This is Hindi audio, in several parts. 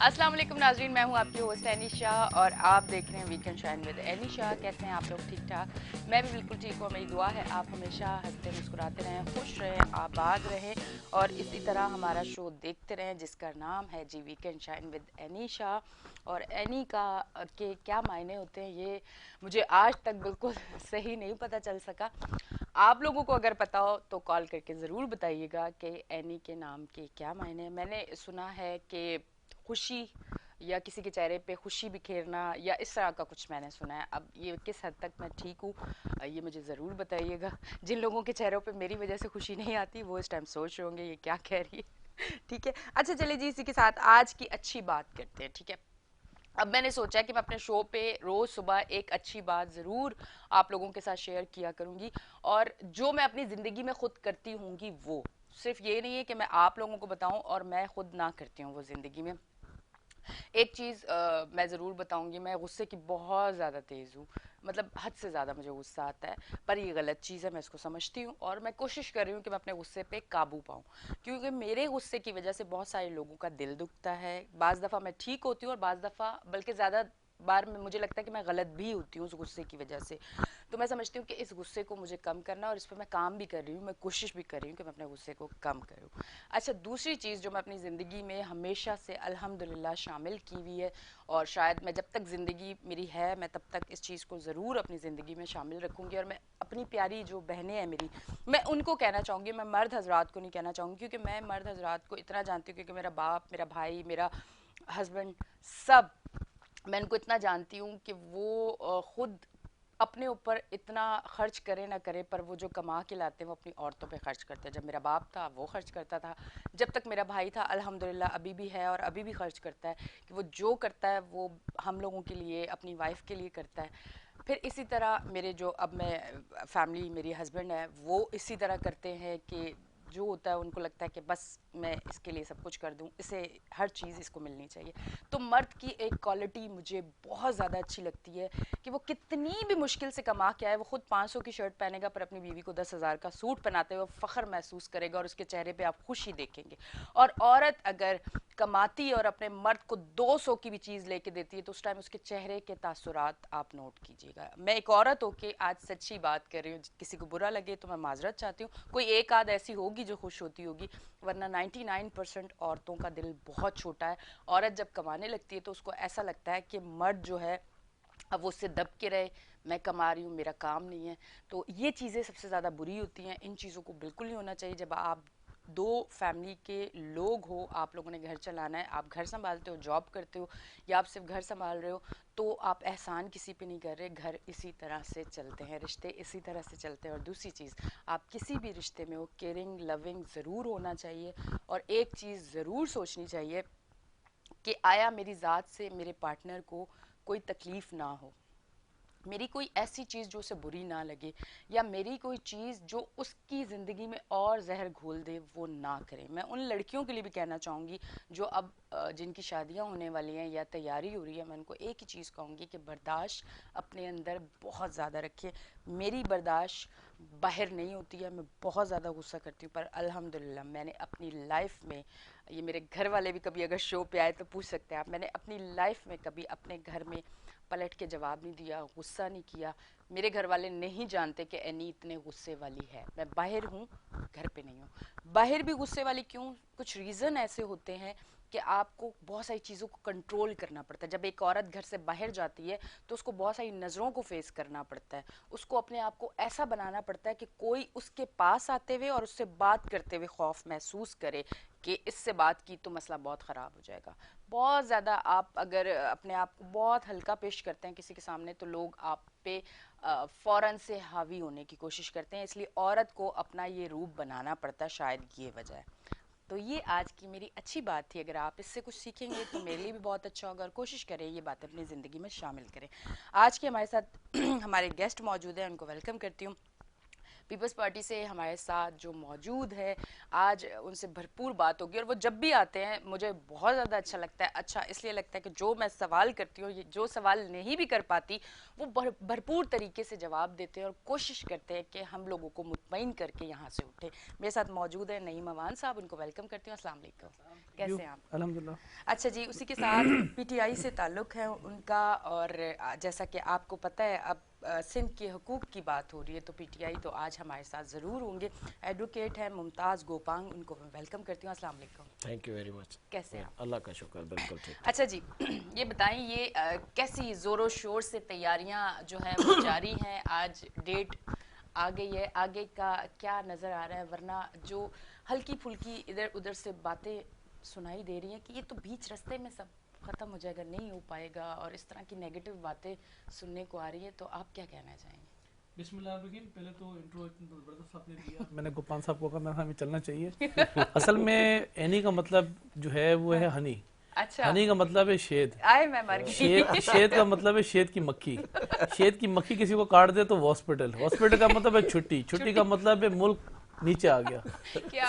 अस्सलाम वालेकुम नाजरीन, मैं हूँ आपकी होस्ट एनिशा और आप देख रहे हैं वीकेंड शाइन विद एनिशा। कैसे हैं आप लोग? ठीक ठाक? मैं भी बिल्कुल ठीक हूँ। मेरी दुआ है आप हमेशा हंसते मुस्कुराते रहें, खुश रहें, आबाद रहें और इसी तरह हमारा शो देखते रहें जिसका नाम है जी वीकेंड शाइन विद एनिशा। और एनी का के क्या मायने होते हैं ये मुझे आज तक बिल्कुल सही नहीं पता चल सका। आप लोगों को अगर पता हो तो कॉल करके ज़रूर बताइएगा कि एनी के नाम के क्या मायने हैं। मैंने सुना है कि खुशी या किसी के चेहरे पे खुशी बिखेरना या इस तरह का कुछ मैंने सुना है। अब ये किस हद तक मैं ठीक हूँ ये मुझे ज़रूर बताइएगा। जिन लोगों के चेहरों पे मेरी वजह से खुशी नहीं आती वो इस टाइम सोच रहे होंगे ये क्या कह रही है। ठीक है, अच्छा चलिए जी, इसी के साथ आज की अच्छी बात करते हैं। ठीक है, अब मैंने सोचा कि मैं अपने शो पे रोज सुबह एक अच्छी बात ज़रूर आप लोगों के साथ शेयर किया करूंगी। और जो मैं अपनी ज़िंदगी में खुद करती होंगी वो सिर्फ ये नहीं है कि मैं आप लोगों को बताऊं और मैं खुद ना करती हूँ वो ज़िंदगी में। एक चीज़ मैं ज़रूर बताऊंगी, मैं गुस्से की बहुत ज़्यादा तेज़ हूँ। मतलब हद से ज़्यादा मुझे गुस्सा आता है, पर ये गलत चीज़ है, मैं इसको समझती हूँ और मैं कोशिश कर रही हूँ कि मैं अपने गुस्से पे काबू पाऊँ। क्योंकि मेरे गुस्से की वजह से बहुत सारे लोगों का दिल दुखता है। बाज़ दफ़ा मैं ठीक होती हूँ और बाज़ दफ़ा बल्कि ज़्यादा बार में मुझे लगता है कि मैं गलत भी होती हूँ उस गुस्से की वजह से। तो मैं समझती हूँ कि इस गुस्से को मुझे कम करना और इस पर मैं काम भी कर रही हूँ, मैं कोशिश भी कर रही हूँ कि मैं अपने गुस्से को कम करूँ। अच्छा, दूसरी चीज़ जो मैं अपनी ज़िंदगी में हमेशा से अल्हम्दुलिल्लाह शामिल की हुई है और शायद मैं जब तक ज़िंदगी मेरी है मैं तब तक इस चीज़ को ज़रूर अपनी ज़िंदगी में शामिल रखूँगी। और मैं अपनी प्यारी जो बहनें हैं मेरी, मैं उनको कहना चाहूँगी, मैं मर्द हजरात को नहीं कहना चाहूँगी क्योंकि मैं मर्द हजरात को इतना जानती हूँ क्योंकि मेरा बाप, मेरा भाई, मेरा हस्बैंड, सब मैं इनको इतना जानती हूँ कि वो खुद अपने ऊपर इतना खर्च करे ना करे पर वो जो कमा के लाते हैं वो अपनी औरतों पे खर्च करते हैं। जब मेरा बाप था वो खर्च करता था, जब तक मेरा भाई था अल्हम्दुलिल्लाह अभी भी है और अभी भी खर्च करता है कि वो जो करता है वो हम लोगों के लिए, अपनी वाइफ के लिए करता है। फिर इसी तरह मेरे जो अब मैं फैमिली, मेरी हस्बैंड है वो इसी तरह करते हैं कि जो होता है उनको लगता है कि बस मैं इसके लिए सब कुछ कर दूं, इसे हर चीज़ इसको मिलनी चाहिए। तो मर्द की एक क्वालिटी मुझे बहुत ज़्यादा अच्छी लगती है कि वो कितनी भी मुश्किल से कमा के आए, वो खुद 500 की शर्ट पहनेगा पर अपनी बीवी को 10,000 का सूट पहनाते हुए फ़ख्र महसूस करेगा और उसके चेहरे पे आप खुशी देखेंगे। और औरत अगर कमाती है और अपने मर्द को 200 की भी चीज़ लेके देती है तो उस टाइम उसके चेहरे के तासुरात आप नोट कीजिएगा। मैं एक औरत होके आज सच्ची बात कर रही हूँ, किसी को बुरा लगे तो मैं माजरत चाहती हूँ, कोई एक आध ऐसी होगी जो खुश होती होगी, वरना 99% औरतों का दिल बहुत छोटा है। औरत जब कमाने लगती है तो उसको ऐसा लगता है कि मर्द जो है अब वो उससे दब के रहे, मैं कमा रही हूँ, मेरा काम नहीं है। तो ये चीज़ें सबसे ज़्यादा बुरी होती हैं, इन चीज़ों को बिल्कुल नहीं होना चाहिए। जब आप दो फैमिली के लोग हो, आप लोगों ने घर चलाना है, आप घर संभालते हो, जॉब करते हो या आप सिर्फ घर संभाल रहे हो, तो आप एहसान किसी पे नहीं कर रहे। घर इसी तरह से चलते हैं, रिश्ते इसी तरह से चलते हैं। और दूसरी चीज़, आप किसी भी रिश्ते में हो केयरिंग लविंग ज़रूर होना चाहिए और एक चीज़ ज़रूर सोचनी चाहिए कि आया मेरी ज़ात से मेरे पार्टनर को कोई तकलीफ़ ना हो, मेरी कोई ऐसी चीज़ जो उसे बुरी ना लगे या मेरी कोई चीज़ जो उसकी ज़िंदगी में और जहर घोल दे वो ना करें। मैं उन लड़कियों के लिए भी कहना चाहूँगी जो अब जिनकी शादियाँ होने वाली हैं या तैयारी हो रही है, मैं उनको एक ही चीज़ कहूँगी कि बर्दाश्त अपने अंदर बहुत ज़्यादा रखिए। मेरी बर्दाश्त बाहर नहीं होती है, मैं बहुत ज़्यादा गुस्सा करती हूँ पर अल्हम्दुलिल्लाह मैंने अपनी लाइफ में, ये मेरे घर वाले भी कभी अगर शो पे आए तो पूछ सकते हैं आप, मैंने अपनी लाइफ में कभी अपने घर में पलट के जवाब नहीं दिया, गुस्सा नहीं किया। मेरे घर वाले नहीं जानते कि एनी इतने गुस्से वाली है। मैं बाहर हूँ, घर पे नहीं हूँ। बाहर भी गुस्से वाली क्यों, कुछ रीज़न ऐसे होते हैं कि आपको बहुत सारी चीज़ों को कंट्रोल करना पड़ता है। जब एक औरत घर से बाहर जाती है तो उसको बहुत सारी नज़रों को फेस करना पड़ता है, उसको अपने आप को ऐसा बनाना पड़ता है कि कोई उसके पास आते हुए और उससे बात करते हुए खौफ महसूस करे कि इससे बात की तो मसला बहुत ख़राब हो जाएगा। बहुत ज़्यादा आप अगर अपने आप को बहुत हल्का पेश करते हैं किसी के सामने तो लोग आप पे फ़ौरन से हावी होने की कोशिश करते हैं, इसलिए औरत को अपना ये रूप बनाना पड़ता है, शायद ये वजह है। तो ये आज की मेरी अच्छी बात थी, अगर आप इससे कुछ सीखेंगे तो मेरे लिए भी बहुत अच्छा होगा और कोशिश करें ये बात अपनी ज़िंदगी में शामिल करें। आज के हमारे साथ हमारे गेस्ट मौजूद हैं, उनको वेलकम करती हूँ। पीपल्स पार्टी से हमारे साथ जो मौजूद है, आज उनसे भरपूर बात होगी। और वो जब भी आते हैं मुझे बहुत ज़्यादा अच्छा लगता है। अच्छा इसलिए लगता है कि जो मैं सवाल करती हूँ, जो सवाल नहीं भी कर पाती, वो भरपूर तरीके से जवाब देते हैं और कोशिश करते हैं कि हम लोगों को मुतमईन करके यहाँ से उठे। मेरे साथ मौजूद है नईम अवान साहब, उनको वेलकम करती हूँ। अस्सलाम वालेकुम, कैसे हैं आप? अल्हम्दुलिल्लाह। अच्छा जी, उसी के साथ पीटीआई से ताल्लुक़ है उनका। और जैसा कि आपको पता है, अब सिंध के हुकूक की बात हो रही है, तो पीटीआई तो आज हमारे साथ ज़रूर होंगे। एडवोकेट है मुमताज़ गोपांग, उनको मैं वेलकम करती हूँ। अस्सलाम वालेकुम। Thank you very much. कैसे हैं आप? अल्लाह का शुक्र, बिल्कुल ठीक। अच्छा जी, ये बताएं, ये कैसी ज़ोरों शोर से तैयारियां जो हैं वो जारी हैं? आज डेट आ गई है, आगे का क्या नज़र आ रहा है? वरना जो हल्की फुल्की इधर उधर से बातें सुनाई दे रही हैं कि ये तो बीच रास्ते में सब ख़त्म हो जाएगा, नहीं हो पाएगा, और इस तरह की नेगेटिव बातें सुनने को आ रही है, तो आप क्या कहना चाहेंगे? बिस्मिल्लाहिर्रहमानिर्रहीम। पहले तो इंट्रो इतना ज़बरदस्त आपने दिया। मैंने गोपाल साहब को कहा मैं हमें चलना चाहिए। असल में एनी का मतलब जो है वो है हनी। अच्छा, हनी का मतलब है शेद। आए मैं मर गई। शेद का मतलब है शेद की मक्खी। शेद की मक्खी किसी को काट दे तो हॉस्पिटल। हॉस्पिटल का मतलब है छुट्टी। छुट्टी का मतलब है मुल्क नीचे आ गया।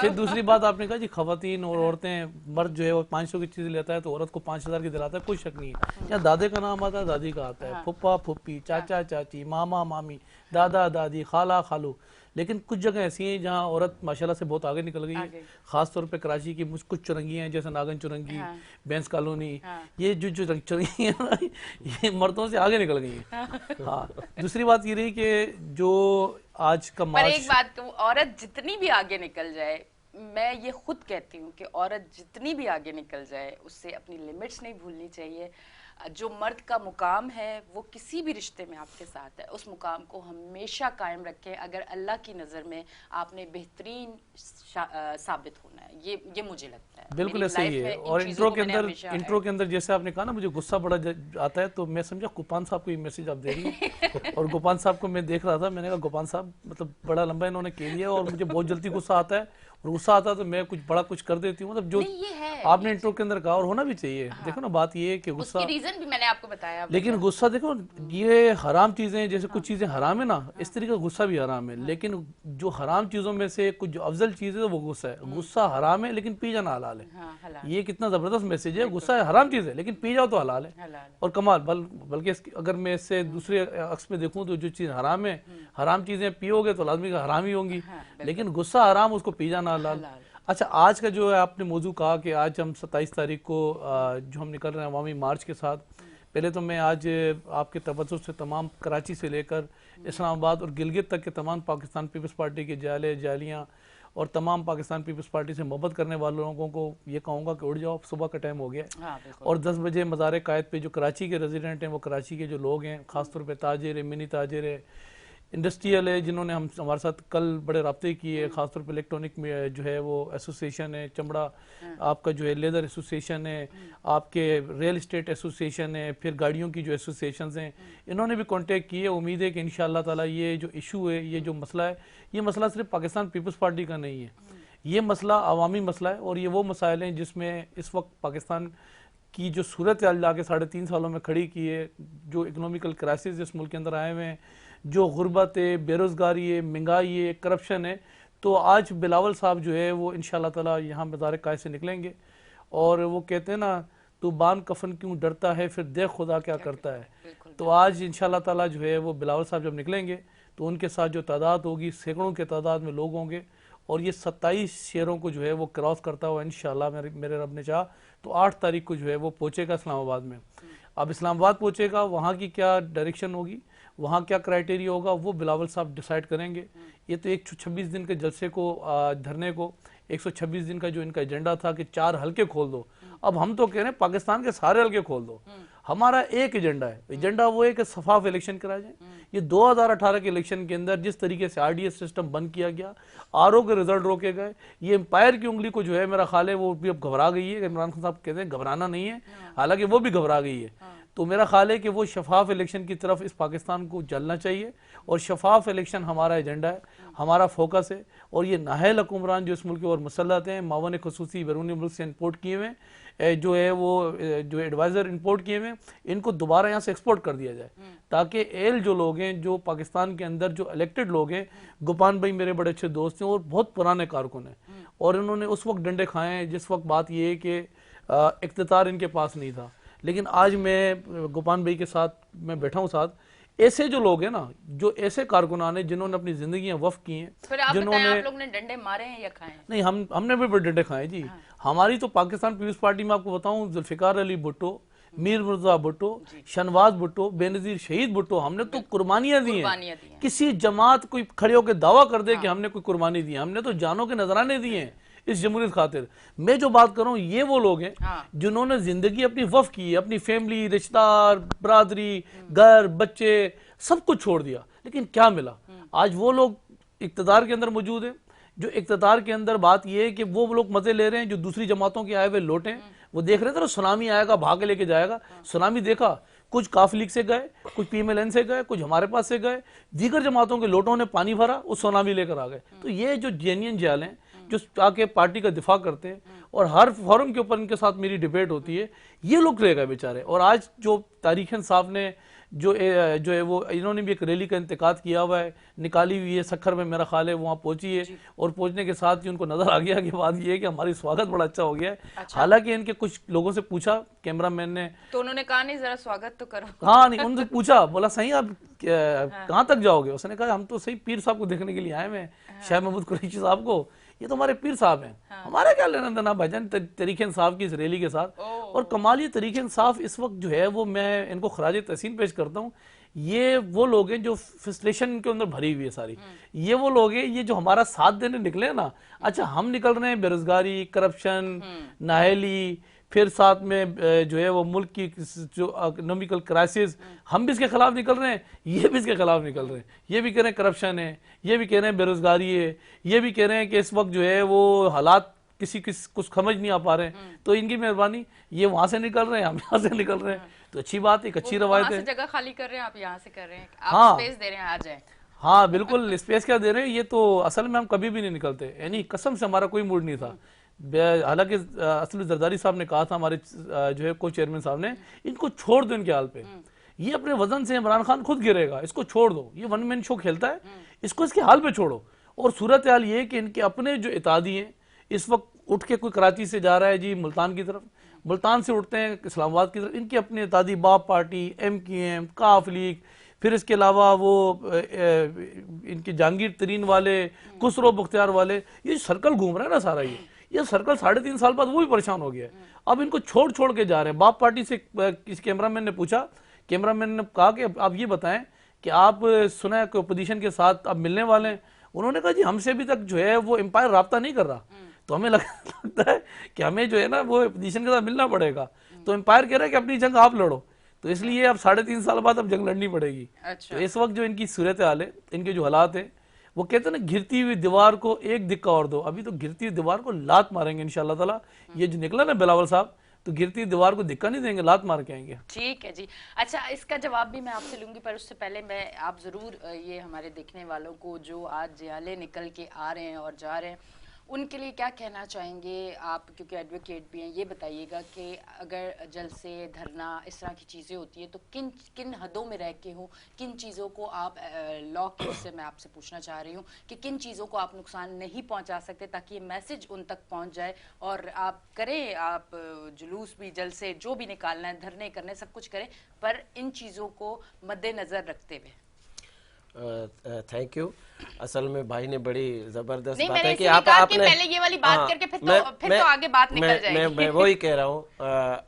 फिर दूसरी बात आपने कहा जी, खवातीन और औरतें, मर्द जो है वो 500 की चीज़ लेता है तो औरत को 5000 की दिलाता है, कोई शक नहीं है। यहाँ दादे का नाम आता है, दादी का आता है, फुप्पा फुप्पी, चाचा चाची, मामा मामी, दादा दादी, खाला खालू। लेकिन कुछ जगह ऐसी हैं जहाँ औरत माशाल्लाह से बहुत आगे निकल गई है। खास तौर पे कराची की कुछ चुरंगी हैं, जैसे नागन चुरंगी, बेंस कॉलोनी, ये जो जो चुरंगी है ना, ये मर्दों से आगे निकल गई है। हाँ, दूसरी बात ये रही कि जो आज का पर एक बात कहूं, औरत जितनी भी आगे निकल जाए, मैं ये खुद कहती हूँ कि औरत जितनी भी आगे निकल जाए, उससे अपनी लिमिट्स नहीं भूलनी चाहिए। जो मर्द का मुकाम है वो किसी भी रिश्ते में आपके साथ है, उस मुकाम को हमेशा कायम रखें। अगर अल्लाह की नज़र में आपने बेहतरीन साबित होना है, ये मुझे लगता है। बिल्कुल ऐसे ही है। और इंट्रो के अंदर जैसे आपने कहा ना, मुझे गुस्सा बड़ा आता है, तो मैं समझा गोपान साहब को ये मैसेज आप दे रही हैं। और गोपान साहब को मैं देख रहा था, मैंने कहा गोपान साहब मतलब बड़ा लंबा इन्होंने के लिया, और मुझे बहुत जल्दी गुस्सा आता है, और गुस्सा आता है तो मैं कुछ बड़ा कुछ कर देती हूँ। मतलब जो आपने इंट्रो के अंदर कहा, और होना भी चाहिए। हाँ। देखो ना, बात ये है कि गुस्सा, उसकी रीजन भी मैंने आपको बताया। लेकिन गुस्सा देखो, ये हराम चीजें, जैसे कुछ चीजें हराम है ना, इस तरीके का गुस्सा भी हराम है। लेकिन जो हराम चीजों में से कुछ जो अफजल चीज है वो गुस्सा है। गुस्सा हराम है लेकिन पी जाना हलाल है। ये कितना जबरदस्त मैसेज है। गुस्सा हराम चीज है लेकिन पी जाओ तो हलाल है। और कमाल, बल्कि अगर मैं इससे दूसरे अक्स में देखूं तो जो चीज हराम है, हराम चीजें पियोगे तो लाजमी हराम ही होंगी, लेकिन गुस्सा हराम, उसको पी जाना हलाल। अच्छा, आज का जो है आपने मौजू कहा कि आज हम 27 तारीख को जो हम निकल रहे हैं अवामी मार्च के साथ। पहले तो मैं आज आपके तवज्जो से तमाम कराची से लेकर इस्लामाबाद और गिलगित तक के तमाम पाकिस्तान पीपल्स पार्टी के जालियाँ और तमाम पाकिस्तान पीपल्स पार्टी से मोहब्बत करने वाले लोगों को ये कहूँगा कि उठ जाओ, सुबह का टाइम हो गया। हाँ, और 10 बजे मज़ार कायद पे जो कराची के रेजिडेंट हैं, वो कराची के जो लोग हैं, ख़ासतौर पर ताजिर है, मिनी ताजिर है, इंडस्ट्रियल है, जिन्होंने हमारे साथ कल बड़े रब्ते किए, खासतौर पर इलेक्ट्रॉनिक में जो है वो एसोसिएशन है, चमड़ा आपका जो है लेदर एसोसिएशन है, आपके रियल इस्टेट एसोसिएशन है, फिर गाड़ियों की जो एसोसिएशन हैं, इन्होंने भी कांटेक्ट किए। उम्मीद है कि इंशाअल्लाह ताला ये जो इशू है, ये जो मसला है, ये मसला सिर्फ पाकिस्तान पीपल्स पार्टी का नहीं है, ये मसला अवामी मसला है। और ये वो मसाइल हैं जिसमें इस वक्त पाकिस्तान की जो सूरत लाके 3.5 सालों में खड़ी की है, जो इकोनॉमिकल क्राइसिस इस मुल्क के अंदर आए हुए हैं, जो गुर्बत है, बेरोज़गारी है, महंगाई है, करप्शन है, तो आज बिलावल साहब जो है वो इंशाअल्लाह ताला यहाँ मज़ार कायद से निकलेंगे। और वो कहते हैं ना, तू बान कफन क्यों डरता है, फिर देख खुदा क्या करता है। तो आज इंशाअल्लाह ताला जो है वो बिलावल साहब जब निकलेंगे तो उनके साथ जो तादाद होगी, सैकड़ों के तादाद में लोग होंगे, और ये 27 शहरों को जो है वो क्रॉस करता हुआ इंशाअल्लाह मेरे रब ने चाहा तो 8 तारीख को जो है वो पहुँचेगा इस्लामाबाद में। अब इस्लामाबाद पहुँचेगा, वहाँ की क्या डायरेक्शन होगी, वहाँ क्या क्राइटेरिया होगा, वो बिलावल साहब डिसाइड करेंगे। ये तो 126 दिन के जलसे को, धरने को, 126 दिन का जो इनका एजेंडा था कि 4 हल्के खोल दो, अब हम तो कह रहे हैं पाकिस्तान के सारे हल्के खोल दो। हमारा एक एजेंडा है, एजेंडा वो है कि शफाफ इलेक्शन कराए जाए। ये 2018 के इलेक्शन के अंदर जिस तरीके से आरडीएस सिस्टम बंद किया गया, आरओ के रिजल्ट रोके गए, ये एम्पायर की उंगली को जो है मेरा ख्याल है वो भी अब घबरा गई है। इमरान खान साहब कहते हैं घबराना नहीं है, हालांकि वो भी घबरा गई है। तो मेरा ख्याल है कि वो शफाफ इलेक्शन की तरफ इस पाकिस्तान को चलना चाहिए, और शफाफ इलेक्शन हमारा एजेंडा है। हमारा फोकस है। और ये नाहल हुक्मरान जो इस मुल्क के और मुसल्लत हैं, मावन खसूसी बैरूनी मुल्क से इंपोर्ट किए हुए जो है वो जो एडवाइज़र इंपोर्ट किए हुए, इनको दोबारा यहाँ से एक्सपोर्ट कर दिया जाए, ताकि एल जो लोग हैं, जो पाकिस्तान के अंदर जो इलेक्टेड लोग हैं, गुपान भाई मेरे बड़े अच्छे दोस्त हैं और बहुत पुराने कारकुन हैं, और इन्होंने उस वक्त डंडे खाए हैं जिस वक्त बात ये है कि इख्तियार इनके पास नहीं था। लेकिन आज मैं गुपान भाई के साथ मैं बैठा हूँ साथ, ऐसे जो लोग हैं ना, जो ऐसे कारकुनान हैं जिन्होंने अपनी जिंदगियां वक्फ की हैं, जिन्होंने आप लोग ने डंडे मारे हैं या खाए हैं? नहीं, हमने भी बड़े डंडे खाए जी। हमारी तो पाकिस्तान पीपल्स पार्टी में आपको बताऊं, जुल्फिकार अली भुट्टो, मीर मुर्तजा भुट्टो, शहनवाज भुट्टो, बेनजीर शहीद भुट्टो, हमने तो कुर्बानियां दी हैं। किसी जमात कोई खड़े होकर दावा कर दे कि हमने कोई कुर्बानी दी, हमने तो जानों के नजराने दिए हैं इस जमहूरियत खातिर। मैं जो बात कर रहा हूँ, ये वो लोग हैं जिन्होंने जिंदगी अपनी वफ की है, अपनी फैमिली, रिश्तेदार, बरादरी, घर, बच्चे, सब कुछ छोड़ दिया, लेकिन क्या मिला? आज वो लोग इक्तदार के अंदर मौजूद हैं, जो इक्तदार के अंदर बात ये है कि वो लोग मजे ले रहे हैं जो दूसरी जमातों के आए हुए लौटे। वो देख रहे थे ना, सुनामी आएगा भाग के लेके जाएगा, सुनामी देखा, कुछ काफ लीग से गए, कुछ PMLN से गए, कुछ हमारे पास से गए, दीगर जमातों के लोटों ने पानी भरा, उस सुनामी लेकर आ गए। तो ये जो जेन्युइन जाल हैं, जो आके पार्टी का दिफा करते हैं और हर फोरम के ऊपर इनके साथ मेरी डिबेट होती है, ये लोग रह गए बेचारे। और आज जो तारीख इंसाफ ने जो है वो इन्होंने भी एक रैली का इंतकाद किया हुआ है, निकाली हुई है सखर में, मेरा ख्याल है वहाँ पहुंची है, और पहुंचने के साथ ही उनको नजर आ गया कि बात ये है कि हमारी स्वागत बड़ा अच्छा हो गया है। अच्छा। हालांकि इनके कुछ लोगों से पूछा, कैमरामैन ने, तो उन्होंने कहा नहीं जरा स्वागत तो करो। हाँ, नहीं, उनसे पूछा, बोला सही आप कहाँ तक जाओगे? उसने कहा हम तो सही पीर साहब को देखने के लिए आए हैं, शाह महमूद कुरैशी साहब को, ये तो हमारे पीर साहब हैं। हमारा क्या लेना देना भाईजान तरीके इंसाफ की इस रैली के साथ। और कमाल ये तरीके इंसाफ इस वक्त जो है वो, मैं इनको खराज तहसीन पेश करता हूँ। ये वो लोग हैं जो फ्रस्ट्रेशन के अंदर भरी हुई है सारी, ये वो लोग हैं, ये जो हमारा साथ देने निकले ना। अच्छा, हम निकल रहे हैं बेरोजगारी, करप्शन, नाहली, फिर साथ में जो है वो मुल्क की जो इकोनॉमिकल क्राइसिस, हम भी इसके खिलाफ निकल रहे हैं, ये भी इसके खिलाफ निकल रहे हैं। ये भी कह रहे हैं करप्शन है, ये भी कह रहे हैं बेरोजगारी है, ये भी कह रहे हैं कि इस वक्त जो है वो हालात किसी कुछ समझ नहीं आ पा रहे हैं। तो इनकी मेहरबानी, ये वहां से निकल रहे हैं, हम यहाँ से निकल रहे हैं, तो अच्छी बात है, एक अच्छी रवायत है। जगह खाली कर रहे हैं आप, यहाँ से कर रहे हैं, आप स्पेस दे रहे हैं, आ जाए। हाँ बिल्कुल, स्पेस क्या दे रहे हैं, ये तो असल में हम कभी भी नहीं निकलते, यानी कसम से हमारा कोई मूड नहीं था। हालांकि असली जरदारी साहब ने कहा था, हमारे जो है को चेयरमैन साहब ने, इनको छोड़ दो इनके हाल पे, ये अपने वजन से इमरान खान खुद गिरेगा, इसको छोड़ दो, ये वन मैन शो खेलता है, इसको इसके हाल पे छोड़ो। और सूरत हाल ये कि इनके अपने जो इतादी हैं, इस वक्त उठ के कोई कराची से जा रहा है जी मुल्तान की तरफ, मुल्तान से उठते हैं इस्लामाबाद की तरफ, इनके अपने इतादी बाप पार्टी, MQM, काफ लीग, फिर इसके अलावा वो इनके जहांगीर तरीन वाले, खुसरो बख्तियार वाले, ये सर्कल घूम रहा है ना सारा, ये सर्कल 3.5 साल बाद वो भी परेशान हो गया है। अब इनको छोड़ छोड़ के जा रहे हैं। बाप पार्टी से किस कैमरामैन ने पूछा, कैमरामैन ने कहा कि आप ये बताएं कि आप सुना है कि अपोजिशन के साथ आप मिलने वाले हैं? उन्होंने कहा जी हमसे अभी तक जो है वो एम्पायर राब्ता नहीं कर रहा, तो हमें लगता है कि हमें जो है ना वो अपोजिशन के साथ मिलना पड़ेगा। तो एम्पायर कह रहा है कि अपनी जंग आप लड़ो, तो इसलिए अब 3.5 साल बाद अब जंग लड़नी पड़ेगी। अच्छा। तो इस वक्त जो इनकी सूरत हाल है, इनके जो हालात है, वो कहते हैं ना घिरती हुई दीवार को एक दिक्का और दो, अभी तो घिरती हुई दीवार को लात मारेंगे इंशाल्लाह ताला। ये जो निकला ना बिलावल साहब, तो गिरती दीवार को दिक्का नहीं देंगे, लात मार के आएंगे। ठीक है जी। अच्छा, इसका जवाब भी मैं आपसे लूंगी, पर उससे पहले मैं आप जरूर ये हमारे देखने वालों को जो आज जियाले निकल के आ रहे हैं और जा रहे हैं, उनके लिए क्या कहना चाहेंगे आप, क्योंकि एडवोकेट भी हैं, ये बताइएगा कि अगर जलसे, धरना, इस तरह की चीज़ें होती है तो किन किन हदों में रह के हो, किन चीज़ों को आप लॉ के उससे मैं आपसे पूछना चाह रही हूँ कि किन चीज़ों को आप नुकसान नहीं पहुँचा सकते, ताकि ये मैसेज उन तक पहुँच जाए और आप करें, आप जुलूस भी, जलसे जो भी निकालना है, धरने करने, सब कुछ करें, पर इन चीज़ों को मद्देनज़र रखते हुए। Thank you. असल में भाई ने बड़ी जबरदस्त बात है कि आपने पहले ये वाली बात करके फिर तो आगे बात निकल जाएगी। मैं वही कह रहा हूँ,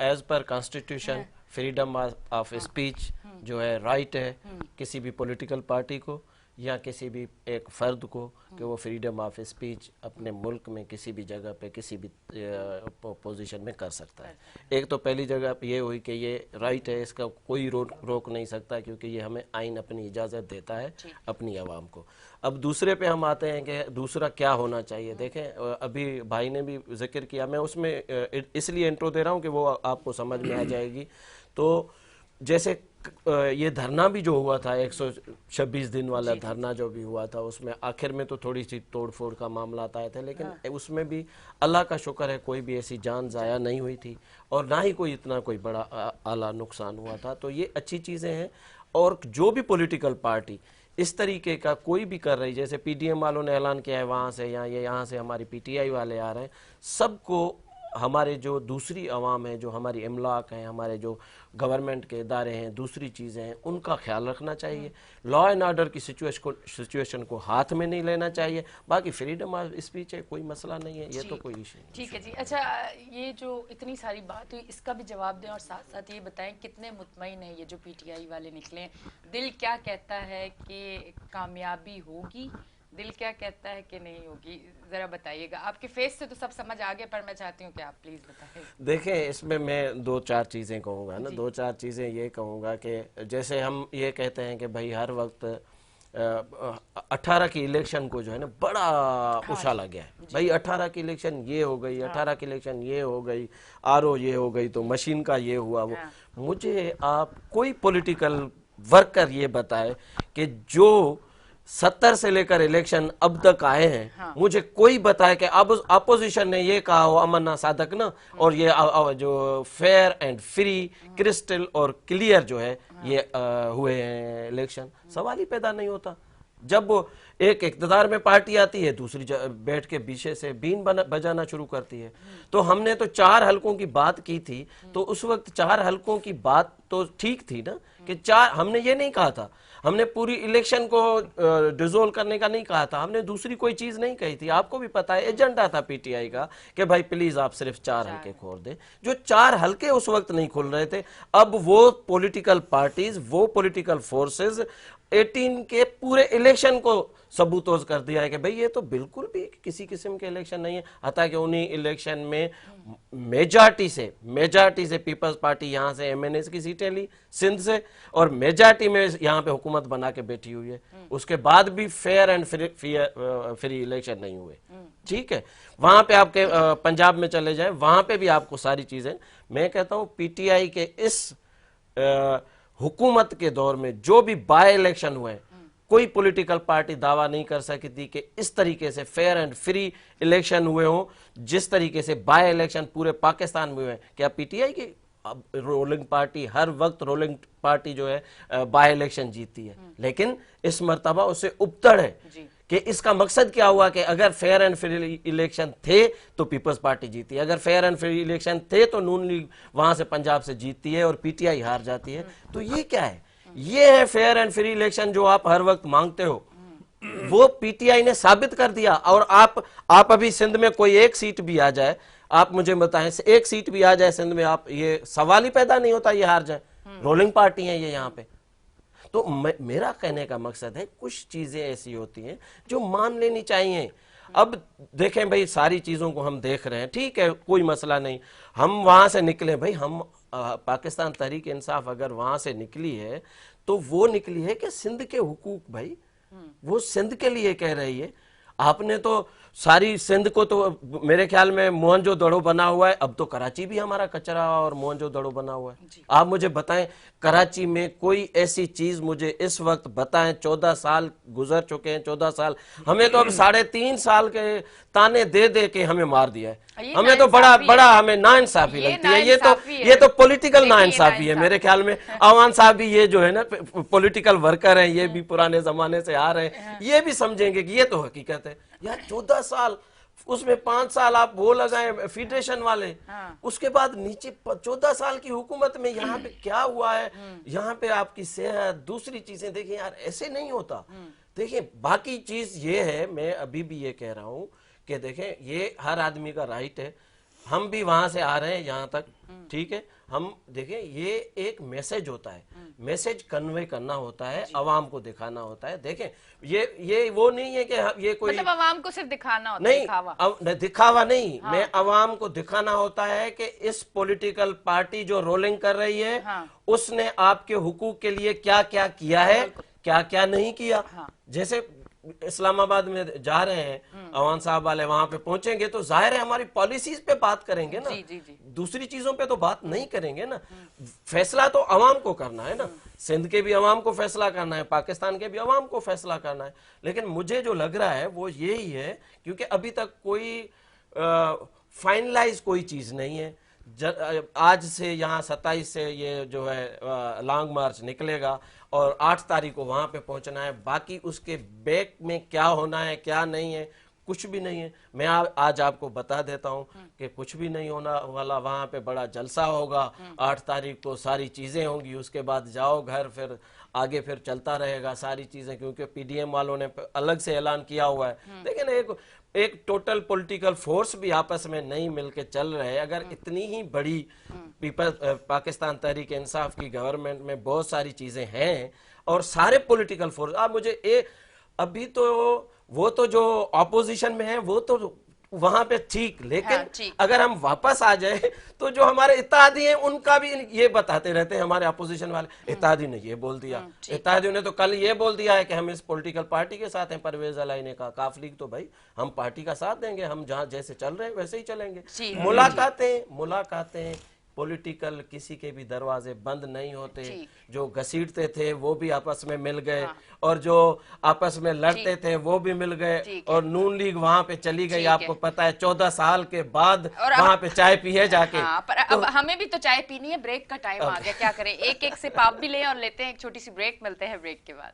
as per constitution freedom of speech जो है राइट है किसी भी पॉलिटिकल पार्टी को या किसी भी एक फर्द को कि वो फ्रीडम ऑफ स्पीच अपने मुल्क में किसी भी जगह पे किसी भी पोजीशन में कर सकता है। एक तो पहली जगह ये हुई कि ये राइट है, इसका कोई रोक नहीं सकता क्योंकि ये हमें आइन अपनी इजाज़त देता है अपनी आवाम को। अब दूसरे पे हम आते हैं कि दूसरा क्या होना चाहिए। देखें, अभी भाई ने भी जिक्र किया, मैं उसमें इसलिए इंट्रो दे रहा हूँ कि वो आपको समझ में आ जाएगी। तो जैसे ये धरना भी जो हुआ था 126 दिन वाला धरना जो भी हुआ था, उसमें आखिर में तो थोड़ी सी तोड़फोड़ का मामला आए थे, लेकिन उसमें भी अल्लाह का शुक्र है कोई भी ऐसी जान जाया नहीं हुई थी और ना ही कोई इतना कोई बड़ा आला नुकसान हुआ था। तो ये अच्छी चीज़ें हैं। और जो भी पॉलिटिकल पार्टी इस तरीके का कोई भी कर रही, जैसे पीडीएम वालों ने ऐलान किया है वहाँ से, या ये यहाँ से हमारी पीटीआई वाले आ रहे हैं, सबको हमारे जो दूसरी अवाम है, जो हमारी इमलाक हैं, हमारे जो गवर्नमेंट के इदारे हैं, दूसरी चीज़ें हैं, उनका ख्याल रखना चाहिए। लॉ एंड ऑर्डर की सिचुएशन को हाथ में नहीं लेना चाहिए। बाकी फ्रीडम ऑफ स्पीच है, कोई मसला नहीं है, ये तो कोई इशू नहीं। ठीक है जी। अच्छा, ये जो इतनी सारी बात हुई इसका भी जवाब दें और साथ साथ ये बताएं कितने मुतमईन है ये जो पीटीआई वाले निकले, दिल क्या कहता है कि कामयाबी होगी, दिल क्या कहता है कि नहीं होगी, जरा बताइएगा। आपके फेस से तो सब समझ आ गया, पर मैं चाहती हूँ कि आप प्लीज बताएं। देखें, इसमें मैं 2-4 चीज़ें कहूँगा ना, 2-4 चीज़ें ये कहूँगा कि जैसे हम ये कहते हैं कि भाई हर वक्त 18 की इलेक्शन को जो है ना बड़ा उछाला गया है, भाई 18 की इलेक्शन ये हो गई, 18 की इलेक्शन ये हो गई, आरओ ये हो गई, तो मशीन का ये हुआ वो। मुझे आप कोई पॉलिटिकल वर्कर ये बताए कि जो 70 से लेकर इलेक्शन अब तक आए हैं, मुझे कोई बताए कि अब अपोजिशन ने ये कहा हो, अमन्ना साधक ना, और ये जो फेयर एंड फ्री क्रिस्टल और क्लियर जो है ये हुए हैं इलेक्शन, सवाल ही पैदा नहीं होता। जब एक इक़्तिदार में पार्टी आती है, दूसरी बैठ के पीछे से बीन बजाना शुरू करती है। तो हमने तो 4 हलकों की बात की थी, तो उस वक्त 4 हलकों की बात तो ठीक थी ना, कि 4, हमने ये नहीं कहा था, हमने पूरी इलेक्शन को डिसोल्व करने का नहीं कहा था, हमने दूसरी कोई चीज नहीं कही थी। आपको भी पता है एजेंडा था पीटीआई का कि भाई प्लीज आप सिर्फ 4 हलके खोल दें। जो 4 हलके उस वक्त नहीं खुल रहे थे, अब वो पॉलिटिकल पार्टीज, वो पॉलिटिकल फोर्सेस 18 के पूरे इलेक्शन को सबूतोज कर दिया है कि भाई ये तो बिल्कुल भी किसी किस्म के इलेक्शन नहीं है। हालांकि उन्हीं इलेक्शन में मेजॉरिटी से पीपल्स पार्टी यहाँ से एमएनएस की सीटें ली सिंध से, और मेजॉरिटी में यहाँ पे हुकूमत बना के बैठी हुई है। उसके बाद भी फेयर एंड फ्री इलेक्शन नहीं हुए। ठीक है, वहां पे आपके पंजाब में चले जाए, वहां पे भी आपको सारी चीजें। मैं कहता हूं पीटीआई के इस हुकूमत के दौर में जो भी बाय इलेक्शन हुए, कोई पॉलिटिकल पार्टी दावा नहीं कर सकती थी कि इस तरीके से फेयर एंड फ्री इलेक्शन हुए हों, जिस तरीके से बाय इलेक्शन पूरे पाकिस्तान में हुए हैं। क्या पीटीआई की रोलिंग पार्टी, हर वक्त रोलिंग पार्टी जो है बाय इलेक्शन जीतती है, लेकिन इस मर्तबा उससे उपतड़ है कि इसका मकसद क्या हुआ कि अगर फेयर एंड फ्री इलेक्शन थे तो पीपल्स पार्टी जीती है, अगर फेयर एंड फ्री इलेक्शन थे तो नून लीग वहां से पंजाब से जीतती है और पीटीआई हार जाती है। तो ये क्या है? ये है फेयर एंड फ्री इलेक्शन जो आप हर वक्त मांगते हो, वो पीटीआई ने साबित कर दिया। और आप अभी सिंध में कोई एक सीट भी आ जाए, आप मुझे बताएं, एक सीट भी आ जाए सिंध में, आप ये सवाल ही पैदा नहीं होता ये हार जाए। रोलिंग पार्टी है ये यहाँ पे। तो मेरा कहने का मकसद है कुछ चीजें ऐसी होती हैं जो मान लेनी चाहिए। अब देखें भाई, सारी चीजों को हम देख रहे हैं, ठीक है, कोई मसला नहीं, हम वहां से निकले भाई, हम पाकिस्तान तहरीक इंसाफ अगर वहां से निकली है तो वो निकली है कि सिंध के हुकूक, भाई वो सिंध के लिए कह रही है। आपने तो सारी सिंध को तो मेरे ख्याल में मोहनजोदड़ो बना हुआ है, अब तो कराची भी हमारा कचरा और मोहनजोदड़ो बना हुआ है। आप मुझे बताएं, कराची में कोई ऐसी चीज मुझे इस वक्त बताएं। 14 साल गुजर चुके हैं, 14 साल, हमें तो अब 3.5 साल के ताने दे दे के हमें मार दिया है। हमें तो बड़ा हमें नाइंसाफी लगती है। ये तो पॉलिटिकल नाइंसाफी है मेरे ख्याल में। अवान साहब भी ये जो है ना पॉलिटिकल वर्कर हैं, ये भी पुराने जमाने से आ रहे हैं, ये भी समझेंगे कि ये तो हकीकत है यार। 14 साल, उसमें 5 साल आप वो लगाए फेडरेशन वाले, उसके बाद नीचे 14 साल की हुकूमत में यहाँ पे क्या हुआ है, यहाँ पे आपकी सेहत, दूसरी चीजें देखिए यार, ऐसे नहीं होता। देखिए बाकी चीज ये है, मैं अभी भी ये कह रहा हूँ कि देखें, ये हर आदमी का राइट है, हम भी वहां से आ रहे हैं यहाँ तक, ठीक है, हम देखें ये एक मैसेज होता है, मैसेज कन्वे करना होता है, अवाम को दिखाना होता है। देखें ये वो नहीं है कि ये कोई मतलब अवाम को सिर्फ दिखाना होता नहीं, है, दिखावा नहीं। हाँ। मैं अवाम को दिखाना होता है कि इस पॉलिटिकल पार्टी जो रोलिंग कर रही है, हाँ। उसने आपके हुकूक के लिए क्या क्या किया है, क्या क्या नहीं किया। हाँ। जैसे इस्लामाबाद में जा रहे हैं अवान साहब वाले, वहां पे पहुंचेंगे तो जाहिर है हमारी पॉलिसीज पे बात करेंगे ना, दूसरी चीजों पे तो बात नहीं करेंगे ना। फैसला तो अवाम को करना है ना, सिंध के भी अवाम को फैसला करना है, पाकिस्तान के भी अवाम को फैसला करना है। लेकिन मुझे जो लग रहा है वो यही है, क्योंकि अभी तक कोई फाइनलाइज कोई चीज नहीं है। आज से यहाँ 27 से ये जो है लॉन्ग मार्च निकलेगा और 8 तारीख को वहां पे पहुंचना है। बाकी उसके बैक में क्या होना है क्या नहीं है कुछ भी नहीं है। मैं आज आपको बता देता हूं कि कुछ भी नहीं होना वाला, वहां पे बड़ा जलसा होगा 8 तारीख को, सारी चीजें होंगी, उसके बाद जाओ घर, फिर आगे फिर चलता रहेगा सारी चीजें, क्योंकि पीडीएम वालों ने अलग से ऐलान किया हुआ है। लेकिन एक टोटल पॉलिटिकल फोर्स भी आपस में नहीं मिलके चल रहे। अगर इतनी ही बड़ी पाकिस्तान तहरीक इंसाफ की गवर्नमेंट में बहुत सारी चीजें हैं और सारे पॉलिटिकल फोर्स, आप मुझे अभी तो वो तो जो ऑपोजिशन में है वो तो वहां पे ठीक, लेकिन अगर हम वापस आ जाए तो जो हमारे इत्तेहादी हैं उनका भी ये बताते रहते हैं हमारे अपोजिशन वाले, इत्तेहादी ने ये बोल दिया, इत्तेहादियों ने तो कल ये बोल दिया है कि हम इस पॉलिटिकल पार्टी के साथ हैं। परवेज अलाई ने कहा काफ लीग तो भाई हम पार्टी का साथ देंगे, हम जहां जैसे चल रहे हैं वैसे ही चलेंगे। मुलाकातें पॉलिटिकल किसी के भी दरवाजे बंद नहीं होते। जो घसीटते थे वो भी आपस में मिल गए और जो आपस में लड़ते थे वो भी मिल गए और नून लीग वहां पे चली गई। आपको पता है 14 साल के बाद वहां पे चाय पिए जाके। पर अब हमें भी तो चाय पीनी है, ब्रेक का टाइम आ गया, क्या करें, एक सिप आप भी लें और लेते हैं एक छोटी सी ब्रेक, मिलते हैं ब्रेक के बाद।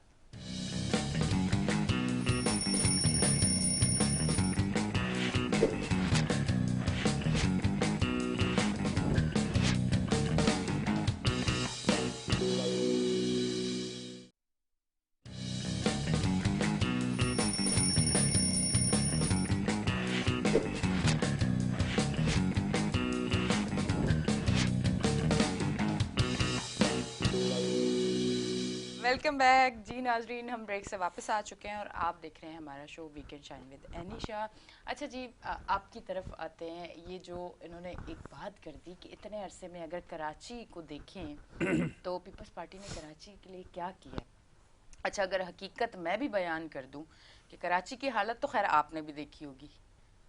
वेलकम बैक जी नाजरीन, हम ब्रेक से वापस आ चुके हैं और आप देख रहे हैं हमारा show weekend shine with Anisha. अच्छा जी, आपकी तरफ आते हैं। ये जो इन्होंने एक बात कर दी कि इतने अरसे में अगर कराची को देखें तो पीपल्स पार्टी ने कराची के लिए क्या किया। अच्छा, अगर हकीकत मैं भी बयान कर दूं कि कराची की हालत तो खैर आपने भी देखी होगी,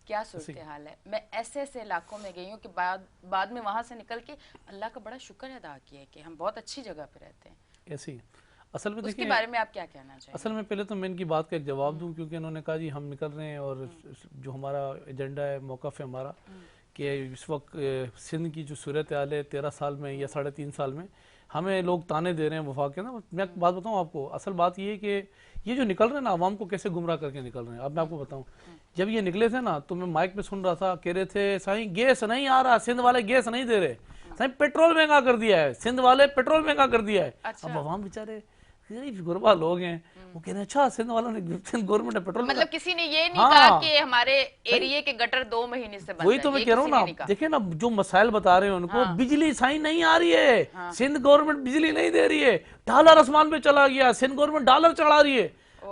क्या सूरत हाल है। मैं ऐसे ऐसे इलाकों में गई हूँ कि बाद में वहाँ से निकल के अल्लाह का बड़ा शुक्र अदा किया है कि हम बहुत अच्छी जगह पे रहते हैं। ऐसी असल में उसके बारे में आप क्या कहना चाहिए? असल में पहले तो मैं इनकी बात का एक जवाब दूं, क्योंकि इन्होंने कहा जी हम निकल रहे हैं और जो हमारा एजेंडा है, मौक़िफ़ है हमारा कि इस वक्त सिंध की जो सूरत हाल है 13 साल में या 3.5 साल में हमें लोग ताने दे रहे हैं वफाक के ना। मैं बात बताऊं आपको, असल बात ये है कि ये जो निकल रहे हैं ना आवाम को कैसे गुमराह करके निकल रहे हैं। अब मैं आपको बताऊं, जब ये निकले थे ना तो मैं माइक पे सुन रहा था, कह रहे थे साईं गैस नहीं आ रहा, सिंध वाले गैस नहीं दे रहे, साईं पेट्रोल महंगा कर दिया है, सिंध वाले पेट्रोल महंगा कर दिया है। अब आवाम बेचारे गुरबा लोग हैं, वो कह रहे हैं अच्छा सिंध वालों ने, सिंध गवर्नमेंट ने पेट्रोल, मतलब किसी ने ये नहीं कहा कि हमारे एरिया के गटर 2 महीने से बंद है। वही तो मैं कह रहा हूँ ना, देखिए ना जो मसाइल बता रहे हैं उनको, बिजली साइन नहीं आ रही है, सिंध गवर्नमेंट बिजली नहीं दे रही है, डॉलर आसमान पे चला गया, सिंध गवर्नमेंट डॉलर चढ़ा रही है।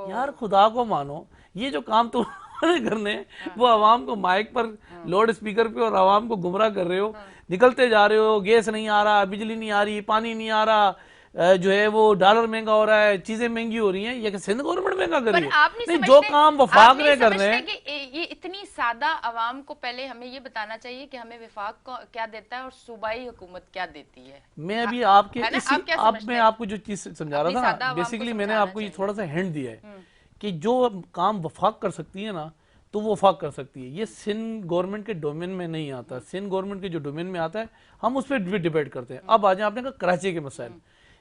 यार खुदा को मानो, ये जो काम तुम करने वो आवाम को माइक पर लाउड स्पीकर पे और आवाम को गुमराह कर रहे हो, निकलते जा रहे हो, गैस नहीं आ रहा, बिजली नहीं आ रही, पानी नहीं आ रहा, जो है वो डॉलर महंगा हो रहा है, चीजें महंगी हो रही हैं, ये सिंध गवर्नमेंट महंगा कर रही है। नहीं, जो काम वफाक में कर रहे हैं, ये इतनी सादा आवाम को पहले हमें ये बताना चाहिए कि हमें वफाक को क्या देता है और सूबाई हुकूमत क्या देती है। मैं अभी आपके मैं आपको जो चीज समझा रहा था ना, बेसिकली मैंने आपको ये थोड़ा सा हिंट दिया है कि जो काम वफाक कर सकती है ना तो वो वफाक कर सकती है। ये सिंध गवर्नमेंट के डोमेन में नहीं आता, सिंध गवर्नमेंट के जो डोमेन में आता है हम उस पर भी डिबेट करते हैं। अब आ जाए, आपने कहा कराची के मसाइल,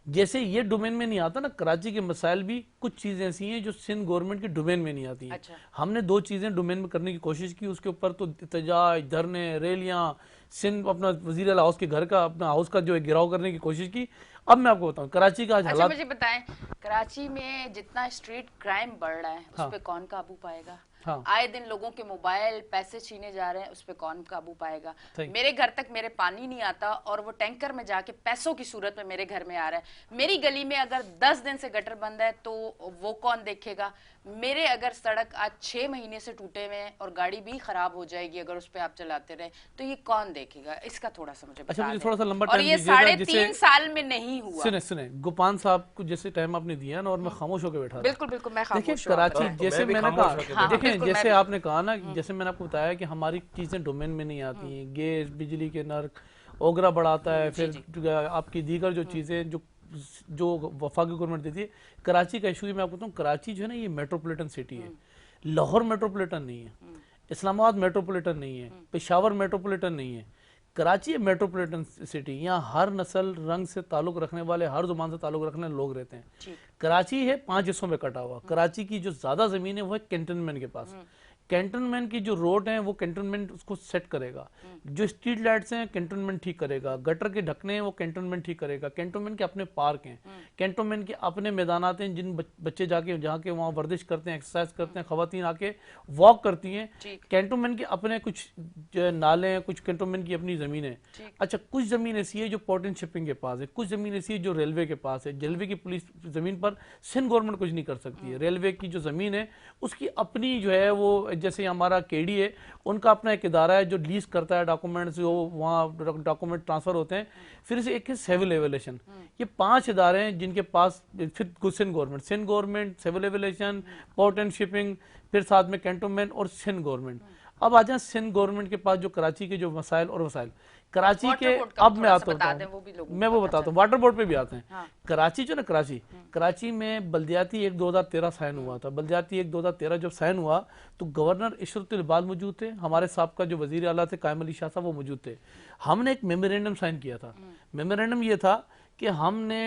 जैसे ये डोमेन में नहीं आता ना, कराची के मसाइल भी कुछ चीजें ऐसी हैं जो सिंध गवर्नमेंट के डोमेन में नहीं आती हैं। अच्छा। हमने 2 चीजें डोमेन में करने की कोशिश की, उसके ऊपर तो इhtजाज, धरने, रैलियां, सिंध अपना वजीर आला हाउस के घर का, अपना हाउस का जो है गिराव करने की कोशिश की। अब मैं आपको बताऊं कराची का हालात। अच्छा, मुझे बताएं, कराची में जितना स्ट्रीट क्राइम बढ़ रहा है उस पे कौन काबू पाएगा? आए दिन लोगों के मोबाइल, पैसे छीने जा रहे हैं, उस पे कौन काबू पाएगा? मेरे घर तक मेरे पानी नहीं आता और वो टैंकर में जाके पैसों की सूरत में मेरे घर में आ रहा है। मेरी गली में अगर 10 दिन से गटर बंद है तो वो कौन देखेगा? मेरे अगर सड़क आज 6 महीने से टूटे हुए हैं और गाड़ी भी खराब हो जाएगी अगर उस पे आप चलाते रहे, तो ये कौन देखेगा? इसका थोड़ा सा मुझे अच्छा, बता मुझे दें। थोड़ा सा लंबा और टाइम ये दीजिएगा, 3.5 साल में नहीं हुआ। सुने गोपान साहब को जैसे टाइम आपने दिया ना, और मैं खामोश होकर बैठा था। बिल्कुल बिल्कुल, मैं देखिए खामोश हूं। कराची, जैसे मैंने कहा, देखिए बिल्कुल, जैसे आपने कहा ना, जैसे मैंने आपको बताया कि हमारी चीजें डोमेन में नहीं आती हैं, गैस बिजली के नर्क ओगरा बढ़ाता है, फिर आपकी दीगर जो चीजें जो वफाकी गवर्नमेंट देती है। कराची का इशू मैं आपको बताऊँ, कराची जो है ना ये मेट्रोपॉलिटन सिटी है, लाहौर मेट्रोपॉलिटन नहीं है, इस्लामाबाद मेट्रोपॉलिटन नहीं है, पेशावर मेट्रोपॉलिटन नहीं है, कराची मेट्रोपॉलिटन सिटी। यहाँ हर नस्ल रंग से ताल्लुक रखने वाले, हर जुबान से ताल्लुक रखने वाले लोग रहते हैं। कराची है 5 हिस्सों में कटा हुआ। कराची की जो ज्यादा जमीन है वो है कैंटनमेंट के पास। कैंटोनमेंट की जो रोड है वो कैंटोनमेंट उसको सेट करेगा, जो स्ट्रीट लाइट्स हैं कैंटोनमेंट ठीक करेगा, गटर के ढकने हैं वो कैंटोनमेंट ठीक करेगा, कैंटोनमेंट के अपने पार्क हैं, कैंटोनमेंट के अपने मैदानात हैं जिन बच्चे जाके जाके वहाँ वर्जिश करते हैं, एक्सरसाइज करते हैं, खवातीन आके वॉक करती हैं। कैंटोनमेंट के अपने कुछ नाले हैं, कुछ कैंटोनमेंट की अपनी जमीन है। अच्छा, कुछ जमीन ऐसी है जो पोर्ट एंड शिपिंग के पास है, कुछ जमीन ऐसी है जो रेलवे के पास है। रेलवे की पुलिस जमीन पर सिंध गवर्नमेंट कुछ नहीं कर सकती है। रेलवे की जो जमीन है उसकी अपनी जो है वो, जैसे हमारा केडी है, उनका अपना एक इदारा है जो लीज करता है डॉक्यूमेंट्स, जो वहाँ डॉक्यूमेंट ट्रांसफर होते हैं। फिर से एक है सिविल एविलेशन। ये 5 इदारे हैं जिनके पास, फिर Sindh government, civil aviation, port and shipping, फिर साथ में कैंटोनमेंट और सिंध गवर्नमेंट। अब आ जाए सिंध गवर्नमेंट के पास जो कराची के जो मसाइल और वसाइल कराची के, अब मैं आता हूँ, मैं वो बताता हूँ, वाटर बोर्ड पे भी आते हैं। हाँ। कराची जो ना, कराची में बल्दियाती 1/2013 साइन हुआ था। बल्दियाती 1/2013 जब साइन हुआ तो गवर्नर इशरतुल इबाद मौजूद थे, हमारे साहब जो वजीर आला थे कायम अली शाह साहब वो मौजूद थे। हमने एक मेमोरेंडम साइन किया था। मेमोरेंडम ये था कि हमने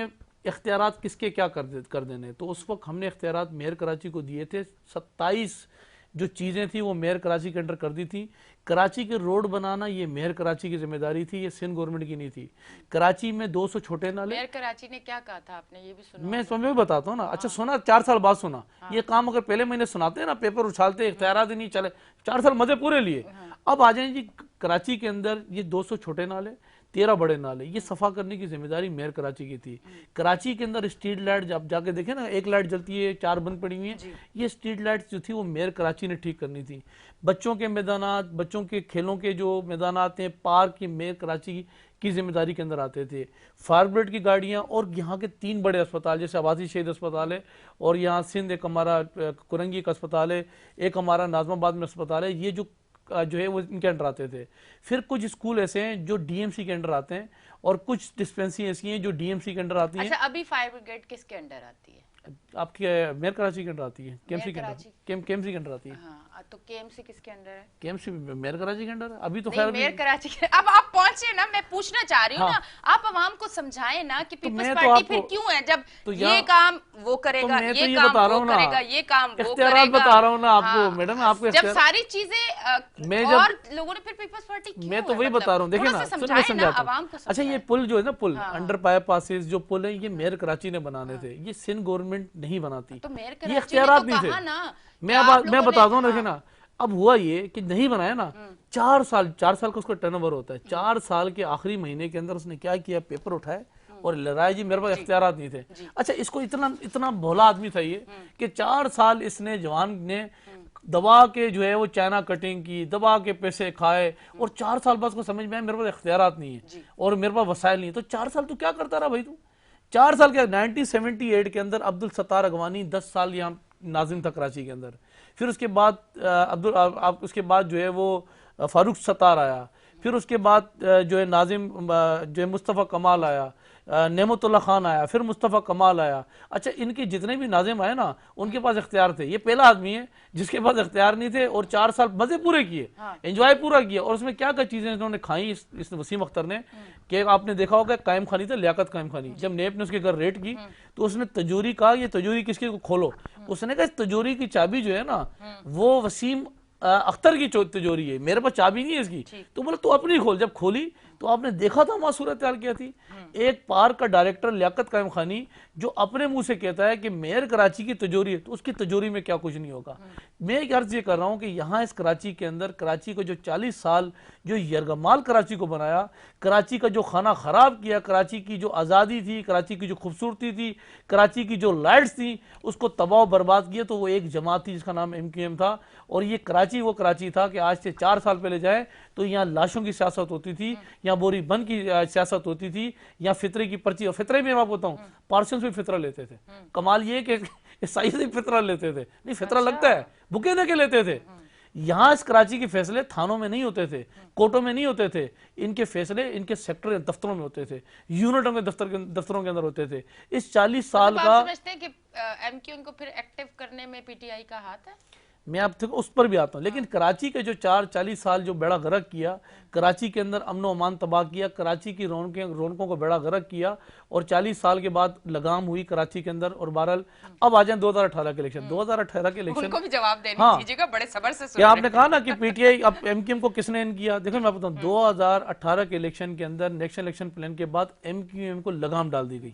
इख्तियारात किसके क्या कर देने। तो उस वक्त हमने इख्तियारात मेयर कराची को दिए थे। 27 जो चीज़ें थी वो मेयर कराची के अंडर कर दी थी। कराची के रोड बनाना ये मेयर कराची की जिम्मेदारी थी, ये सिंध गवर्नमेंट की नहीं थी। कराची में 200 छोटे नाले। मेयर कराची ने क्या कहा था आपने ये भी सुना? मैं भी बताता हूँ ना। अच्छा सुना, 4 साल बाद सुना। ये काम अगर पहले महीने सुनाते हैं ना, पेपर उछालते, इख्तियारात ही नहीं चले, 4 साल मजे पूरे लिए। अब आ जाए जी, कराची के अंदर ये 200 छोटे नाले, 13 बड़े नाले, ये सफा करने की जिम्मेदारी मेयर कराची की थी। कराची के अंदर स्ट्रीट लाइट जब जाके देखे ना, एक लाइट जलती है, 4 बंद पड़ी हुई है। ये स्ट्रीट लाइट जो थी वो मेयर कराची ने ठीक करनी थी। बच्चों के मैदानात, बच्चों के खेलों के जो मैदानात हैं, पार्क, ये मेयर कराची की जिम्मेदारी के अंदर आते थे। फायर ब्रिगेड की गाड़ियाँ और यहाँ के 3 बड़े अस्पताल, जैसे आबादी शहीद अस्पताल है, और यहाँ सिंध एक हमारा कुरंगी का अस्पताल है, एक हमारा नाजमाबाद में अस्पताल है, ये जो है वो इनके अंडर आते थे। फिर कुछ स्कूल ऐसे हैं जो डीएमसी के अंडर आते हैं, और कुछ डिस्पेंसरी ऐसी हैं जो डीएमसी के अंडर आती हैं। अच्छा, अभी फायर ब्रिगेड किसके अंडर आती है? आपके मेयर कराची के अंडर आती है, केएमसी के अंडर आती है। हाँ, तो केएमसी किसके अंडर है? केएमसी मेयर कराची के अंडर है। अभी तो खैर मेयर कराची के, अब आप पहुंचे ना, मैं पूछना चाह रही हूँ ना, आप आवाम को समझाएं ना कि पीपल्स पार्टी फिर क्यों है, जब ये काम वो करेगा, ये काम वो करेगा, ये काम वो करेगा। बता रहा हूँ ना आपको मैडम, आपको जब सारी चीजें और लोगों ने फिर पीपल्स पार्टी क्यों? मैं तो वही बता रहा हूँ, देखिए ना, समझाता हूँ। अच्छा, ये पुल जो है ना, पुल अंडर पासेस जो पुल है, ये मेयर कराची ने बनाने थे, ये सिंध गवर्नमेंट नहीं बनाती। तो ये इख्तियारात नहीं थे। मैं बता दूं, देखिए ना, अब हुआ ये कि नहीं बनाया ना, 4 साल का उसका टर्नओवर होता है। 4 साल के आखिरी महीने के अंदर उसने क्या किया, पेपर उठाए और लड़ाई, जी मेरे पास इख्तियारात नहीं थे। अच्छा, इसको इतना भोला आदमी था ये कि 4 साल इसने जवान ने दबा के जो है वो चाइना कटिंग की, दबा के पैसे खाए, और 4 साल बाद उसको समझ में आया मेरे पास इख्तियारात नहीं है और मेरे पास वसाइल नहीं है। तो 4 साल तू क्या करता रहा भाई? तू 4 साल के 1978 के अंदर अब्दुल सत्तार अगवानी 10 साल यहाँ नाजिम था कराची के अंदर। फिर उसके बाद उसके बाद जो है वो फारूक सत्तार आया। फिर उसके बाद जो है नाजिम जो है मुस्तफ़ा कमाल आया, नेमतुल्लाह खान आया, फिर मुस्तफ़ा कमाल आया। अच्छा, इनके जितने भी नाजिम आए ना, उनके पास इख्तियार थे। ये पहला आदमी है जिसके पास इख्तियार नहीं थे और 4 साल मजे पूरे किए, एंजॉय पूरा किया। और उसमें क्या क्या चीजें इन्होंने खाई इस वसीम अख्तर ने, कि आपने देखा होगा कायम खानी था, लियाकत कायम खानी, जब नेब ने उसके घर रेड की तो उसने तजूरी कहा, ये तजूरी किसकी को खोलो। उसने कहा तजूरी की चाबी जो है ना वो वसीम अख्तर की तिजोरी है, मेरे पास चाबी नहीं है इसकी। तो बोला तू अपनी खोल। जब खोली तो आपने देखा था वहां सूरत हाल क्या थी। एक पार्क का डायरेक्टर लियाकत कायम खानी जो अपने मुंह से कहता है कि मेयर कराची की तिजोरी है, तो उसकी तिजोरी में क्या कुछ नहीं होगा। मैं एक अर्ज ये कर रहा हूं कि यहाँ इस कराची के अंदर, कराची को जो 40 साल जो यरगमाल कराची को बनाया, कराची का जो खाना खराब किया, कराची की जो आज़ादी थी, कराची की जो खूबसूरती थी, कराची की जो लाइट्स थी, उसको तबाह बर्बाद किया, तो वो एक जमात थी जिसका नाम MQM था। और ये कराची वो कराची था कि आज से 4 साल पहले जाए तो यहाँ लाशों की सियासत होती थी, यहाँ बोरी बंद की सियासत होती थी, यहाँ फितरे की पर्ची, और फितरे भी मैं आपको बताऊँ पार्सल्स भी फितरा लेते थे। कमाल ये कि ईसाई से फितरा लेते थे, नहीं फितरा लगता है, बुके दे के लेते थे। यहाँ इस कराची के फैसले थानों में नहीं होते थे, कोर्टों में नहीं होते थे, इनके फैसले इनके सेक्टर दफ्तरों में होते थे, यूनिटों के दफ्तरों के अंदर होते थे। इस 40 साल का समझते हैं कि MQM को फिर एक्टिव करने में PTI का हाथ है। मैं आप तक उस पर भी आता हूँ, लेकिन कराची के जो 40 साल जो बेड़ा गर्क किया, कराची के अंदर अमन अमान तबाह किया, कराची की रौनकों को बेड़ा गर्क किया, और 40 साल के बाद लगाम हुई कराची के अंदर। और बहरहाल अब आ जाए 2018 के इलेक्शन, 2018 के इलेक्शन उनको भी जवाब देने हाँ, दीजिएगा, बड़े सब्र से सुन क्या रहे आपने कहा ना कि PTI अब MQM को किसने इन किया। देखो मैं बताऊँ 2018 के इलेक्शन के अंदर नेशनल इलेक्शन प्लान के बाद MQM को लगाम डाल दी गई।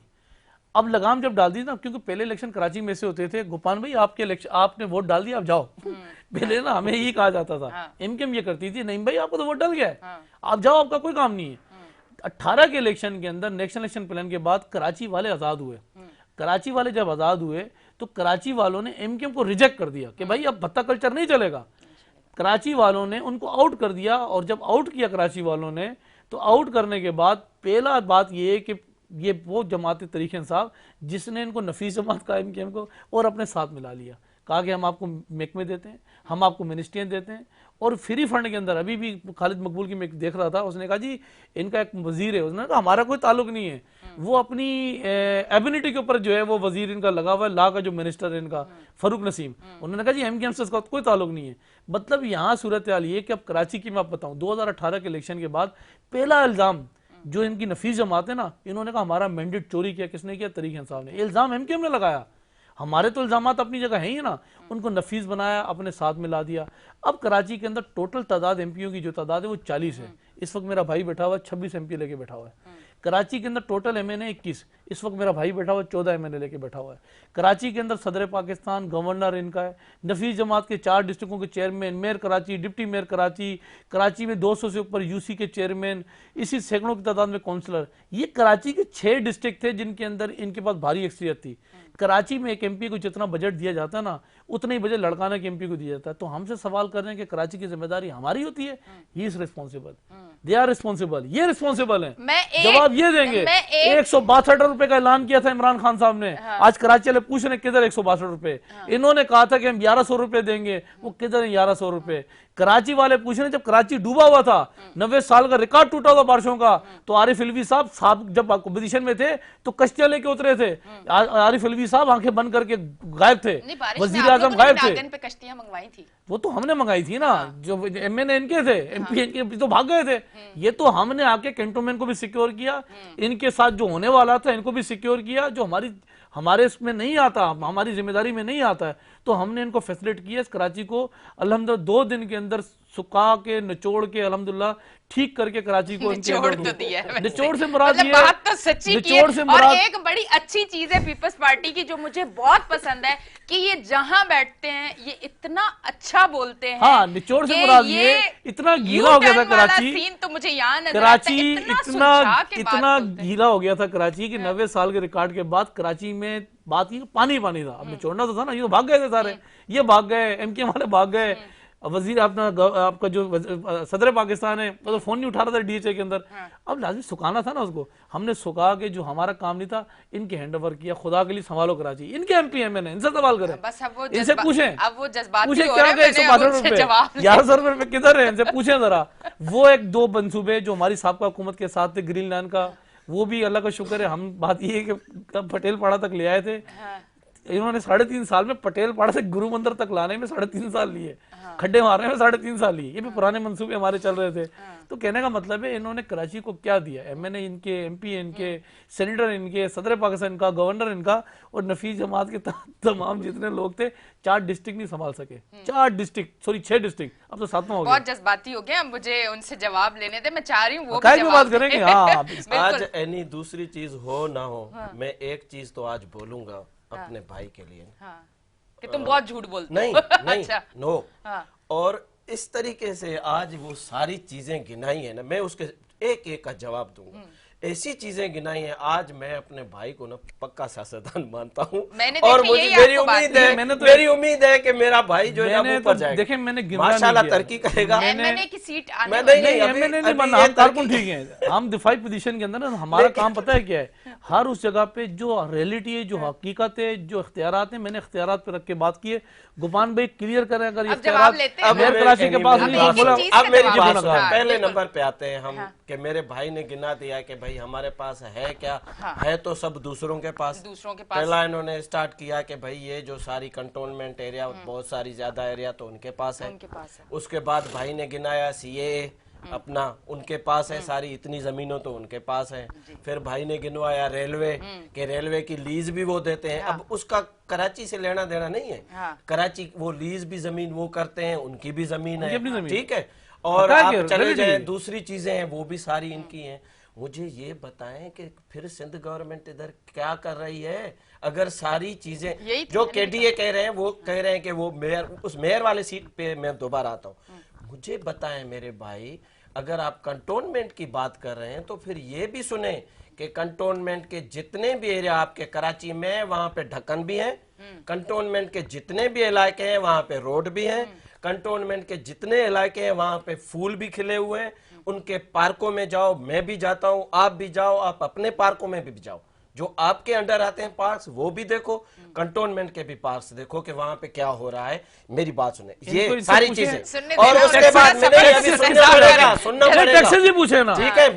अब लगाम जब डाल दी ना, क्योंकि पहले इलेक्शन कराची में से होते थे, गोपान भाई आपके इलेक्शन आपने वोट डाल दिया, आप जाओ। पहले ना हमें यही कहा जाता था, MQM ये करती थी, नहीं भाई आपको तो वोट डल गया है, आप जाओ, आपका कोई काम नहीं है। 18 के इलेक्शन के अंदर नेशनल इलेक्शन प्लान के बाद कराची वाले आजाद हुए। कराची वाले जब आजाद हुए तो कराची वालों ने MQM को रिजेक्ट कर दिया कि भाई अब भत्ता कल्चर नहीं चलेगा। कराची वालों ने उनको आउट कर दिया, और जब आउट किया कराची वालों ने, तो आउट करने के बाद पहला बात ये है कि ये वो जमात तरीक़ इंसाफ जिसने इनको नफीस जमात का MQM को और अपने साथ मिला लिया, कहा कि हम आपको महकमे देते हैं, हम आपको मिनिस्ट्रियाँ देते हैं, और फ्री फंड के अंदर अभी भी खालिद मकबूल की मैं देख रहा था, उसने कहा जी इनका एक वजीर है, उसने कहा हमारा कोई ताल्लुक नहीं है, वो अपनी एबिलिटी के ऊपर जो है वो वजीर इनका लगा हुआ है, ला का जो मिनिस्टर है इनका फरूक नसीम, उन्होंने कहा जी MQM से इसका कोई ताल्लुक नहीं है। मतलब यहाँ सूरत हाल ये कि अब कराची की मैं आप बताऊँ 2018 के इलेक्शन के बाद पहला इल्ज़ाम जो इनकी नफीस जमात है ना, इन्होंने कहा हमारा मैंडेट चोरी किया, किसने किया, तरीक़ इंसाफ ने। इल्ज़ाम MQM ने लगाया, हमारे तो इल्ज़ामात अपनी जगह हैं ही ना, उनको नफीस बनाया, अपने साथ मिला दिया। अब कराची के अंदर टोटल तादाद MPO की जो तादाद है वो 40 है। इस वक्त मेरा भाई बैठा हुआ है 26 MP लेके बैठा हुआ है। कराची के अंदर टोटल MNA 21, इस वक्त मेरा भाई बैठा हुआ है 14 MNA लेके बैठा हुआ है। कराची के अंदर सदर पाकिस्तान, गवर्नर इनका है, नफीस जमात के 4 डिस्ट्रिक्टों के chairman, mayor Karachi, deputy mayor Karachi, Karachi में 200 से ऊपर UC के चेयरमैन, इसी सैकड़ों की तादाद में काउंसलर। ये कराची के 6 डिस्ट्रिक्ट थे जिनके अंदर इनके पास भारी अक्सरियत थी। कराची में एक MP को जितना बजट दिया जाता है ना, उतना ही बजट लड़काना के MP को दिया जाता है। तो हमसे सवाल कर रहे हैं कि कराची की जिम्मेदारी हमारी होती है, he is responsible, they are responsible, ये रिस्पॉन्सिबल है। जवाब ये देंगे। 162 रुपए का ऐलान किया था इमरान खान साहब ने, आज कराची वाले पूछ रहे किधर 162 रुपए, इन्होंने कहा था कि हम 1100 रुपए देंगे, वो किधर है 1100 रुपए। कराची वाले पूछ रहे जब कराची डूबा हुआ था, 90 साल का रिकॉर्ड टूटा हुआ बारिशों का, तो आरिफ अलवी साहब जब कंपटीशन में थे तो कश्तियां लेके उतरे थे। आरिफ अलवी साहब आंखें बंद करके गायब थे, वजीर आजम गायब थे। कश्तियां मंगवाई थी, वो तो हमने मंगाई थी ना, जो MNA इनके थे, MP इनके तो भाग गए थे। ये तो हमने आके कैंटोनमेंट को भी सिक्योर किया, इनके साथ जो होने वाला था इनको भी सिक्योर किया, जो हमारे इसमें नहीं आता, हमारी जिम्मेदारी में नहीं आता है, तो हमने इनको फैसिलिटेट किया। इस कराची को अल्हम्दुलिल्लाह 2 दिन के अंदर सुखा के निचोड़ के अल्हम्दुलिल्लाह ठीक करके कराची को निचोड़ तो दिया है। निचोड़ से मुराद मतलब बात तो सच्ची की है। से और एक बड़ी अच्छी चीज है पीपल्स पार्टी की जो मुझे बहुत पसंद है कि ये जहां बैठते हैं ये इतना अच्छा बोलते हैं। हाँ, निचोड़ से मुराद ये इतना गीला हो गया था कराची, सीन तो मुझे याद है, कराची इतना गीला हो गया था कराची कि 90 साल के रिकॉर्ड के बाद कराची में बात ये पानी था। अब निचोड़ना तो था ना, ये तो भाग गए थे सारे, ये भाग गए, MQM वाले भाग गए। वजीर आपका जो सदर पाकिस्तान है वो तो फोन नहीं उठा रहा था DHA के अंदर। अब लाजमी सुखाना था ना उसको, हमने सुखा के जो हमारा काम नहीं था इनके हैंड ओवर किया। खुदा के लिए संभालो कराची, इनके MP MNA इनसे सवाल करें, इनसे पूछें, पूछे क्या गए 162 रुपए 1100 रुपए किधर है, इनसे पूछें जरा। वो 1-2 मंसूबे जो हमारी साबका हुकूमत के साथ थे, ग्रीन लैंड का, वो भी अल्लाह का शुक्र है, हम बात ये है कि तब पटेल पाड़ा तक ले आए थे। इन्होंने 3.5 साल में पटेल पाड़ा से गुरु मंदिर तक लाने में 3.5 साल लिए, खड्डे मारने में 3.5 साल लिए। ये भी पुराने मंसूबे हमारे चल रहे थे। तो कहने का मतलब है इन्होंने कराची को क्या दिया, MNA इनके, MP इनके, सेनेटर इनके, सदर पाकिस्तान इनका, गवर्नर इनका, और नफीस जमात के तमाम जितने लोग थे 4 डिस्ट्रिक्ट नहीं संभाल सके। 4 डिस्ट्रिक्ट, सॉरी 6 डिस्ट्रिक्ट, अब तो 7वां हो गया। बहुत जज्बाती हो गया, मुझे उनसे जवाब लेने दे, मैं चाह रही हूँ वो भी बात करेंगे। हाँ आज एनी दूसरी चीज हो ना हो, मैं एक चीज तो आज बोलूंगा अपने भाई के लिए, कि तुम बहुत झूठ बोलते नहीं हो। नहीं अच्छा। नो। और इस तरीके से आज वो सारी चीजें गिनाई है ना, मैं उसके एक एक का जवाब दूंगा। ऐसी चीजें गिनाई है, आज मैं अपने भाई को ना पक्का सियासतदान मानता हूँ, और मुझे मेरी उम्मीद है कि मेरा भाई जो है ऊपर जाएगा। देखिए मैंने माशाल्लाह तरक्की करेगा। MNA की सीट आने नहीं बनना, हम कारकुन ठीक है, हम दिफाई पोजीशन के अंदर ना हमारा काम पता है क्या है, हर उस जगह पे जो रियलिटी है, जो हकीकत है, जो इख्तियारात है, मैंने इख्तियारात पे रख के बात की है। गुमान भाई क्लियर करें अगर ये कराची के पास नहीं बोला। अब मेरी बात पहले नंबर पे आते हैं हम कि मेरे भाई ने गिना दिया कि भाई हमारे पास है क्या, है तो सब दूसरों के पास। पहला इन्होंने स्टार्ट किया कि भाई ये जो सारी कंटोनमेंट एरिया, बहुत सारी ज्यादा एरिया तो उनके पास है। उसके बाद भाई ने गिनाया CAA अपना, उनके पास है सारी, इतनी जमीनों तो उनके पास है। फिर भाई ने गिनवाया रेलवे, के रेलवे की लीज भी वो देते हैं। अब उसका कराची से लेना देना नहीं है, कराची वो लीज भी जमीन वो करते हैं, उनकी भी जमीन है, ठीक है। और आप चले जाए दूसरी चीजें हैं वो भी सारी इनकी हैं। मुझे ये बताएं कि फिर सिंध गवर्नमेंट इधर क्या कर रही है, अगर सारी चीजें जो KDA कह रहे हैं, वो कह रहे हैं कि वो मेयर, उस मेयर वाले सीट पे मैं दोबारा आता हूँ। मुझे बताएं मेरे भाई, अगर आप कंटोनमेंट की बात कर रहे हैं तो फिर ये भी सुने कि कंटोनमेंट के जितने भी एरिया आपके कराची में, वहां पे ढक्कन भी है, कंटोनमेंट के जितने भी इलाके हैं वहां पे रोड भी है, कंटोनमेंट के जितने इलाके हैं वहां पे फूल भी खिले हुए हैं। उनके पार्कों में जाओ, मैं भी जाता हूं, आप भी जाओ, आप अपने पार्कों में भी जाओ, जो आपके अंडर आते हैं पार्क्स वो भी देखो, कंटोनमेंट के भी पार्क्स देखो कि वहां पे क्या हो रहा है। मेरी बात सुने, ये सारी चीजें, और उसके बाद सुनना पड़ेगा, टैक्सेस भी पूछे ना, ठीक है,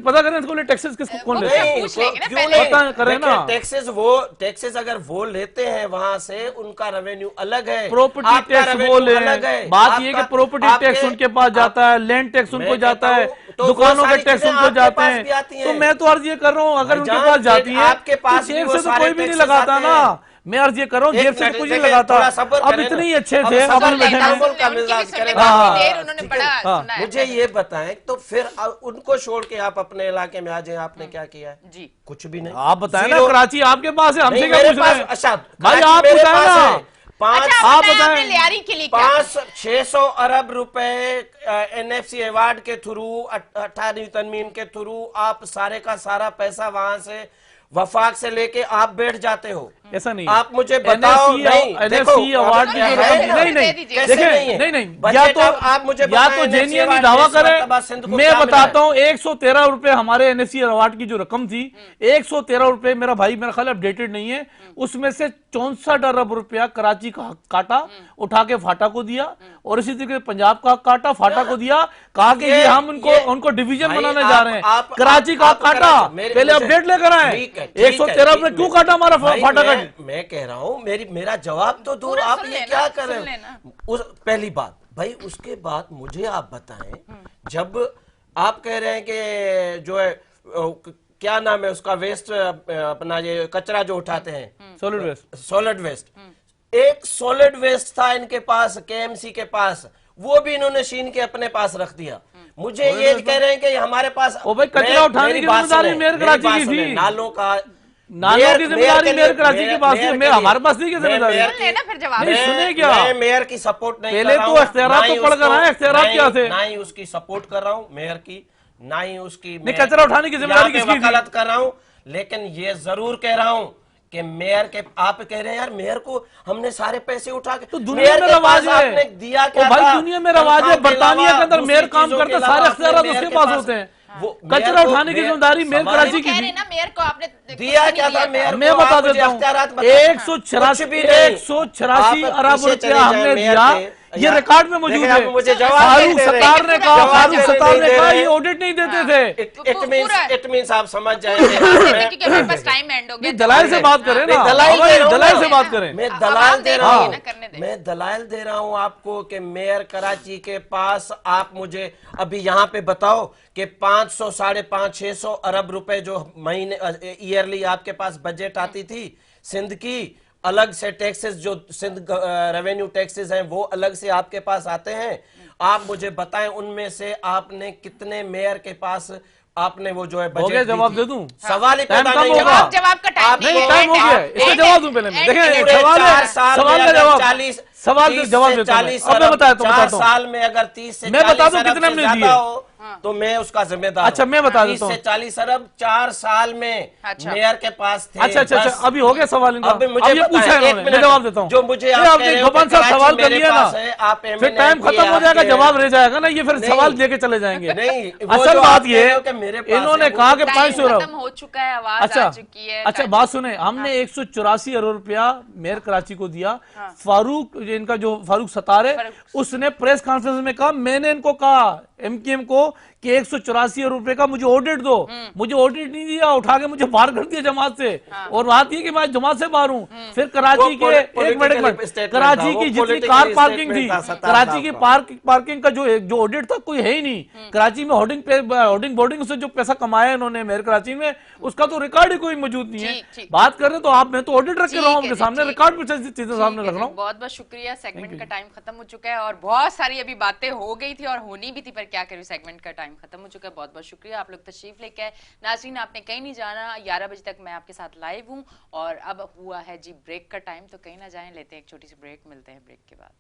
पता करें इसको टैक्सेस किसको कौन लेता है, क्यों नहीं करें ना। टैक्सेस अगर वो लेते हैं वहां से, उनका रेवेन्यू अलग है, प्रॉपर्टी टैक्स वो अलग है। बात ये कि प्रॉपर्टी टैक्स उनके पास जाता है, लैंड टैक्स उनको जाता है, दुकानों के टैक्स उनको जाते हैं। तो मैं तो अर्ज ये कर रहा हूँ, अगर उनके पास जाती है आपके पास जेब से तो कोई भी नहीं लगाता ना। मैं अर्ज ये कर रहा हूँ, जेब से कुछ नहीं लगाता। अब इतने ही अच्छे थे, अब मुझे ये बताएं तो फिर उनको छोड़ के आप अपने इलाके में आ जाए, आपने क्या किया है? जी कुछ भी नहीं। आप बताएं ना, कराची आपके पास है, हमसे क्या पूछ रहे हैं? अच्छा भाई आप बताएं ना, 600 अरब रुपए NFC अवार्ड के थ्रू, 18वीं तरमीम के थ्रू आप सारे का सारा पैसा वहां से वफाक से लेके आप बैठ जाते हो। ऐसा नहीं, आप मुझे बताओ। NFC अवार्ड की नहीं, या तो आप मुझे जेन्युइन दावा करें। मैं बताता हूँ 113 रुपए हमारे NFC अवार्ड की जो रकम थी, 113 रुपए, मेरा भाई मेरा ख्याल अपडेटेड नहीं है, उसमें से 64 अरब रुपया कराची का हक काटा, उठा के फाटा को दिया, और इसी तरीके से पंजाब का हक काटा, फाटा को दिया, कहा कि ये हम उनको डिवीजन बनाने जा रहे हैं। कराची का हक काटा, पहले अपडेट लेकर आए। 113 रुपए क्यों काटा हमारा फाटा का? मैं कह रहा हूँ, मेरा जवाब तो दूर, आप ये क्या कर रहे हैं? पहली बात भाई, उसके बाद मुझे आप बताएं, जब आप कह रहे हैं कि जो है क्या नाम है उसका, वेस्ट अपना ये कचरा जो उठाते हैं, सॉलिड वेस्ट, एक सॉलिड वेस्ट था इनके पास, KMC के पास, वो भी इन्होंने छीन के अपने पास रख दिया। मुझे ये कह रहे हैं कि हमारे पास कचरा उठाने की जिम्मेदारी मेयर कराची की थी, नालों की जिम्मेदारी मेयर कराची के पास है, हमारे पास नहीं की जिम्मेदारी। सुने क्या, मैं मेयर की सपोर्ट नहीं पहले तो इख्तियारात तो पढ़कर आए, इख्तियारात क्या थे? ना ही उसकी सपोर्ट कर रहा हूँ मेयर की, ना ही उसकी कचरा उठाने की जिम्मेदारी किसकी थी? वकालत कर रहा हूँ, लेकिन ये जरूर कह रहा हूँ कि मेयर के, आप कह रहे हैं यार मेयर को हमने सारे पैसे उठा के, तो दुनिया में रवाज है, दिया क्या भाई दुनिया में रवाज है, बरतानिया के अंदर मेयर काम करता, सारे इख्तियारात उसके पास होते हैं। कचरा उठाने की जिम्मेदारी मेयर कराची की थी। मेयर को आपने दिया क्या था मेयर? मैं बता देता हूँ, 186 अरब रुपया हमने दिया, ये रिकॉर्ड में मौजूद है। मुझे जवाब फारूक सत्तार ने कहा, फारूक सत्तार ने कहा ये ऑडिट नहीं देते थे। इट मींस आप समझ जाएंगे। दलाल से बात करें ना, दलाल से बात करें। मैं दलाल दे रहा हूँ, मैं दलाल दे रहा हूँ आपको कि मेयर कराची के पास आप मुझे अभी यहाँ पे बताओ कि 500 550 600 अरब रुपए जो महीने ईयरली आपके पास बजट आती थी सिंध की, अलग से टैक्सेस जो सिंध रेवेन्यू टैक्सेस हैं वो अलग से आपके पास आते हैं। आप मुझे बताएं उनमें से आपने कितने मेयर के पास आपने वो जो है बजट जवाब दे दूं? सवाल ही पैदा नहीं होगा। जवाब का टाइम नहीं, टाइम हो गया, इसका जवाब दूं पहले मैं। देखिए सवाल का जवाब, सवाल का जवाब देता हूं। अब मैं बताता हूं, साल में अगर 30 से मैं बता दूं कितने हमने दिए तो मैं उसका जिम्मेदार। अच्छा मैं बता देता हूँ। 30 से 40 अरब 4 साल में मेयर के पास थे। अच्छा, अभी हो गया सवाल इनका। अभी मुझे पूछा है इन्होंने, मैं जवाब देता हूँ। जो मुझे गबन साहब सवाल कर लिया ना, फिर टाइम खत्म हो जाएगा, जवाब रह जाएगा ना, ये फिर सवाल लेके चले जाएंगे। नहीं, असल बात ये इन्होंने कहा कि 500 अरब हो चुका है, आवाज आ चुकी है। अच्छा बात सुने, हमने 184 अरब रुपया मेयर कराची को दिया। फारूक इनका जो फारूक सत्तार है उसने प्रेस कॉन्फ्रेंस में कहा, मैंने इनको कहा एमकेएम को कि 184 अरब रुपए का मुझे ऑडिट दो। मुझे ऑडिट नहीं दिया, उठा के मुझे बाहर कर दिया जमात से। और बात ये कि मैं जमात से बाहर हूँ। फिर कराची के एक मिनट, कराची की जितनी कार पार्किंग थी, कराची की पार्किंग का जो ऑडिट था कोई है ही नहीं। कराची में होर्डिंग बोर्डिंग से जो पैसा कमाया इन्होंने मेयर कराची में, उसका तो रिकॉर्ड ही कोई मौजूद नहीं है। बात करें तो आप, मैं तो ऑडिट रख के रहा हूँ सामने, रिकॉर्ड में चीजें सामने रख रहा हूँ। बहुत बहुत शुक्रिया। सेगमेंट का टाइम खत्म हो चुका है और बहुत सारी अभी बातें हो गई थी और होनी भी थी, पर क्या करूँ, सेगमेंट का टाइम खत्म हो चुका है। बहुत बहुत शुक्रिया, आप लोग तशरीफ लेके आए। नाज़रीन आपने कहीं नहीं जाना, 11 बजे तक मैं आपके साथ लाइव हूँ और अब हुआ है जी ब्रेक का टाइम, तो कहीं ना जाएं, लेते हैं एक छोटी सी ब्रेक, मिलते हैं ब्रेक के बाद।